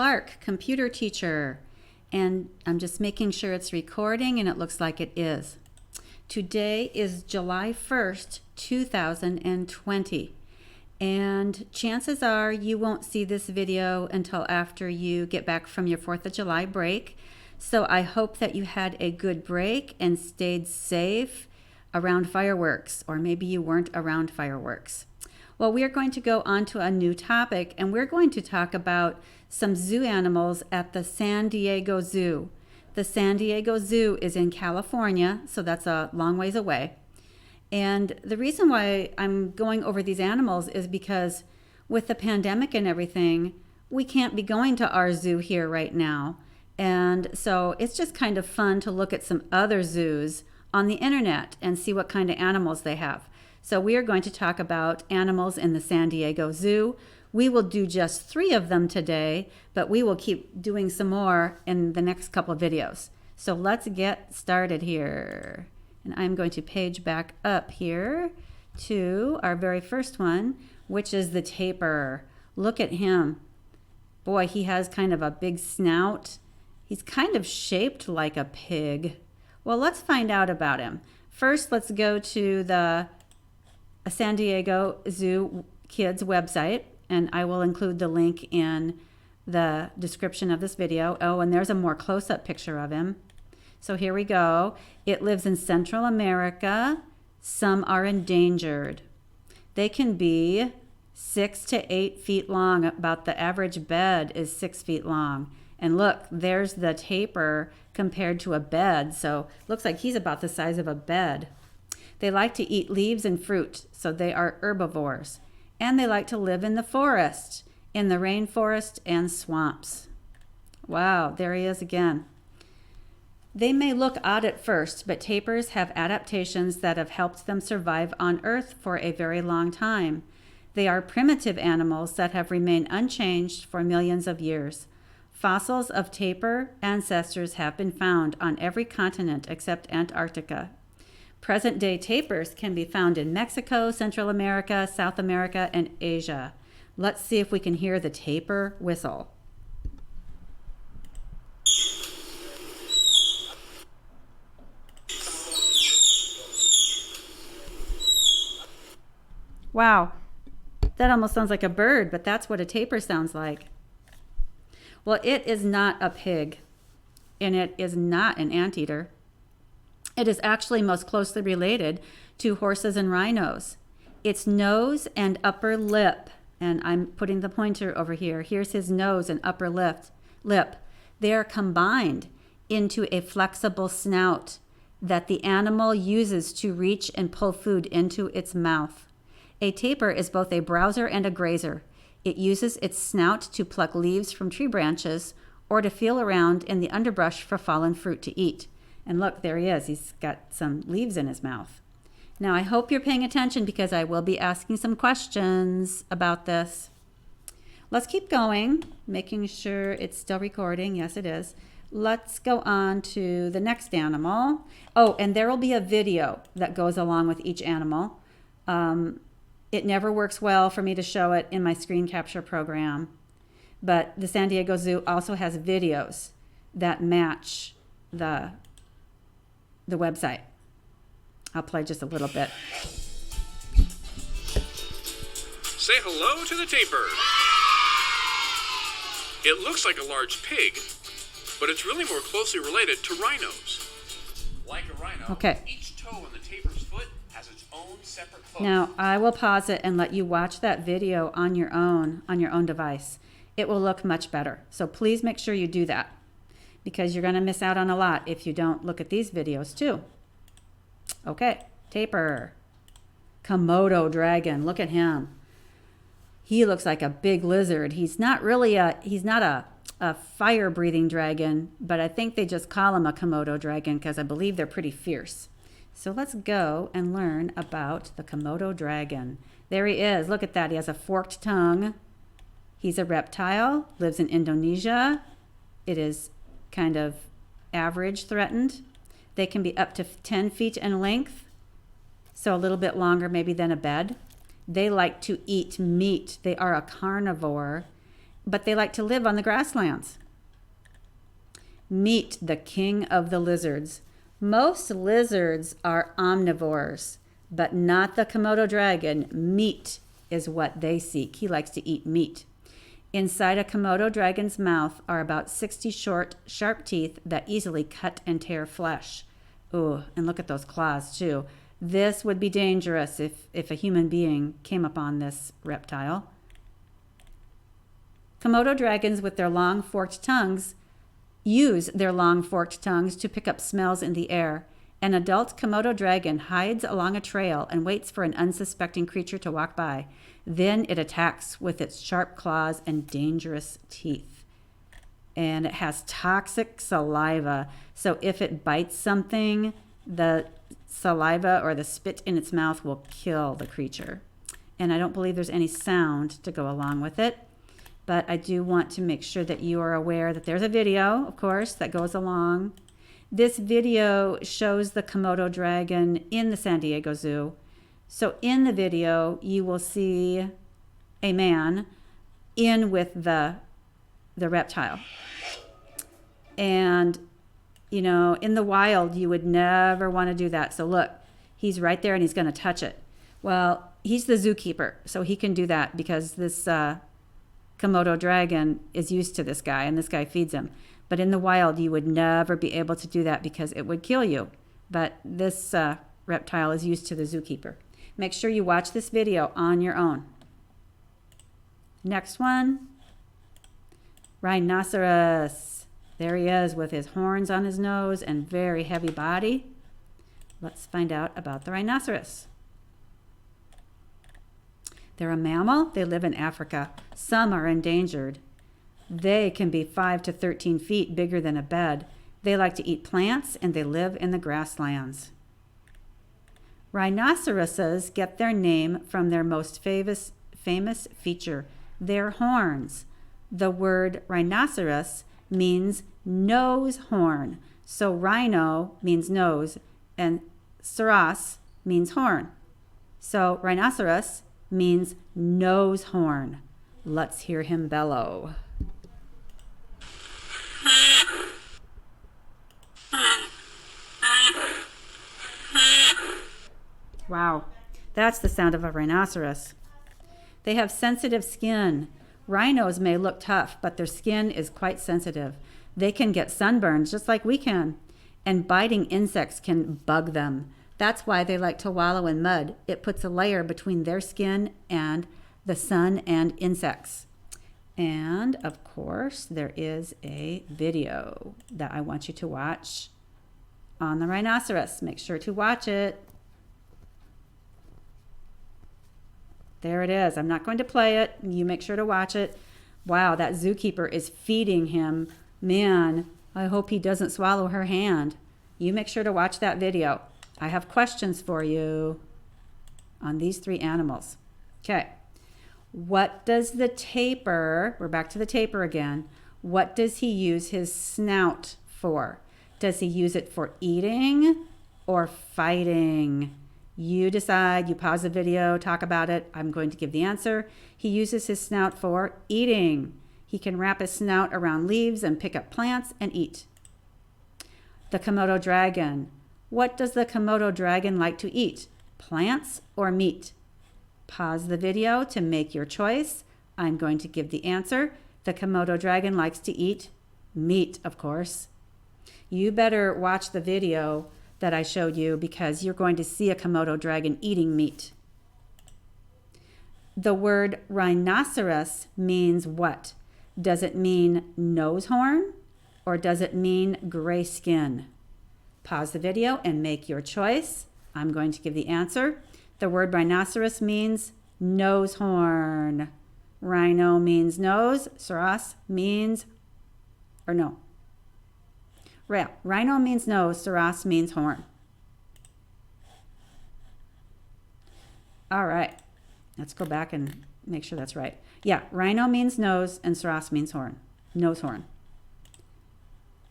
Clark, computer teacher, and I'm just making sure it's recording, and it looks like it is. Today is July 1st, 2020, and chances are you won't see this video until after you get back from your 4th of July break. So I hope that you had a good break and stayed safe around fireworks, or maybe you weren't around fireworks. Well, we are going to go on to a new topic, and we're going to talk about some zoo animals at the San Diego Zoo. The San Diego Zoo is in California, so that's a long ways away. And the reason why I'm going over these animals is because with the pandemic and everything, we can't be going to our zoo here right now. And so it's just kind of fun to look at some other zoos on the internet and see what kind of animals they have. So we are going to talk about animals in the San Diego Zoo. We will do just 3 of them today, but we will keep doing some more in the next couple of videos. So let's get started here. And I'm going to page back up here to our very first one, which is the tapir. Look at him. Boy, he has kind of a big snout. He's kind of shaped like a pig. Well, let's find out about him. First, let's go to the San Diego Zoo Kids website, and I will include the link in the description of this video. Oh, and there's a more close-up picture of him. So here we go. It lives in Central America. Some are endangered. They can be 6 to 8 feet long. About the average bed is 6 feet long. And look, there's the tapir compared to a bed. So looks like he's about the size of a bed. They like to eat leaves and fruit, so they are herbivores. And they like to live in the forest, in the rainforest and swamps. Wow, there he is again. They may look odd at first, but tapirs have adaptations that have helped them survive on Earth for a very long time. They are primitive animals that have remained unchanged for millions of years. Fossils of tapir ancestors have been found on every continent except Antarctica. Present-day tapirs can be found in Mexico, Central America, South America, and Asia. Let's see if we can hear the tapir whistle. Wow, that almost sounds like a bird, but that's what a tapir sounds like. Well, it is not a pig, and it is not an anteater. It is actually most closely related to horses and rhinos. Its nose and upper lip, and I'm putting the pointer over here. Here's his nose and upper lip. They are combined into a flexible snout that the animal uses to reach and pull food into its mouth. A tapir is both a browser and a grazer. It uses its snout to pluck leaves from tree branches or to feel around in the underbrush for fallen fruit to eat. And look, there he is. He's got some leaves in his mouth. Now, I hope you're paying attention because I will be asking some questions about this. Let's keep going, making sure it's still recording. Yes, it is. Let's go on to the next animal. Oh, and there will be a video that goes along with each animal. It never works well for me to show it in my screen capture program, but the San Diego Zoo also has videos that match the website. I'll play just a little bit. Say hello to the tapir. It looks like a large pig, but it's really more closely related to rhinos. Like a rhino, okay. Each toe on the tapir's foot has its own separate hoof. Now, I will pause it and let you watch that video on your own device. It will look much better. So please make sure you do that, because you're going to miss out on a lot if you don't look at these videos too. Okay, tapir. Komodo dragon, look at him. He looks like a big lizard. He's not a fire-breathing dragon, but I think they just call him a Komodo dragon because I believe they're pretty fierce. So let's go and learn about the Komodo dragon. There he is. Look at that. He has a forked tongue. He's a reptile, lives in Indonesia. It is kind of average threatened. They can be up to 10 feet in length, so a little bit longer maybe than a bed. They like to eat meat. They are a carnivore, but they like to live on the grasslands. Meet the king of the lizards. Most lizards are omnivores, but not the Komodo dragon. Meat is what they seek. He likes to eat meat. Inside a Komodo dragon's mouth are about 60 short, sharp teeth that easily cut and tear flesh. Ooh, and look at those claws too. This would be dangerous if a human being came upon this reptile. Komodo dragons with their long forked tongues use their long forked tongues to pick up smells in the air. An adult Komodo dragon hides along a trail and waits for an unsuspecting creature to walk by. Then it attacks with its sharp claws and dangerous teeth. And it has toxic saliva. So if it bites something, the saliva or the spit in its mouth will kill the creature. And I don't believe there's any sound to go along with it. But I do want to make sure that you are aware that there's a video, of course, that goes along. This video shows the Komodo dragon in the San Diego Zoo. So in the video, you will see a man in with the reptile. And, you know, in the wild, you would never want to do that. So look, he's right there and he's going to touch it. Well, he's the zookeeper, so he can do that because this Komodo dragon is used to this guy and this guy feeds him. But in the wild, you would never be able to do that because it would kill you. But this reptile is used to the zookeeper. Make sure you watch this video on your own. Next one, Rhinoceros. There he is with his horns on his nose and very heavy body. Let's find out about the rhinoceros. They're a mammal. They live in Africa. Some are endangered. They can be 5 to 13 feet bigger than a bed. They like to eat plants and they live in the grasslands. Rhinoceroses get their name from their most famous feature, their horns. The word rhinoceros means nose horn. So rhino means nose and ceros means horn. So rhinoceros means nose horn. Let's hear him bellow. Wow, that's the sound of a rhinoceros. They have sensitive skin. Rhinos may look tough, but their skin is quite sensitive. They can get sunburns just like we can, and biting insects can bug them. That's why they like to wallow in mud. It puts a layer between their skin and the sun and insects. And of course, there is a video that I want you to watch on the rhinoceros. Make sure to watch it. There it is. I'm not going to play it. You make sure to watch it. Wow, that zookeeper is feeding him. Man, I hope he doesn't swallow her hand. You make sure to watch that video. I have questions for you on these three animals. Okay. What does the tapir, we're back to the tapir again, what does he use his snout for? Does he use it for eating or fighting? You decide, you pause the video, talk about it. I'm going to give the answer. He uses his snout for eating. He can wrap his snout around leaves and pick up plants and eat. The Komodo dragon. What does the Komodo dragon like to eat? Plants or meat? Pause the video to make your choice. I'm going to give the answer. The Komodo dragon likes to eat meat, of course. You better watch the video that I showed you because you're going to see a Komodo dragon eating meat. The word rhinoceros means what? Does it mean nose horn or does it mean gray skin? Pause the video and make your choice. I'm going to give the answer. The word rhinoceros means nose horn. Rhino means nose. Ceros means, or no. Rhino means nose. Ceros means horn. All right. Let's go back and make sure that's right. Yeah, rhino means nose and ceros means horn. Nose horn.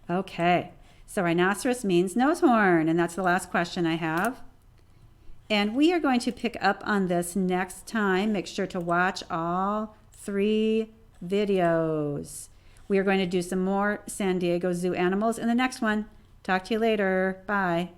Okay. So rhinoceros means nose horn. And that's the last question I have. And we are going to pick up on this next time. Make sure to watch all three videos. We are going to do some more San Diego Zoo animals in the next one. Talk to you later. Bye.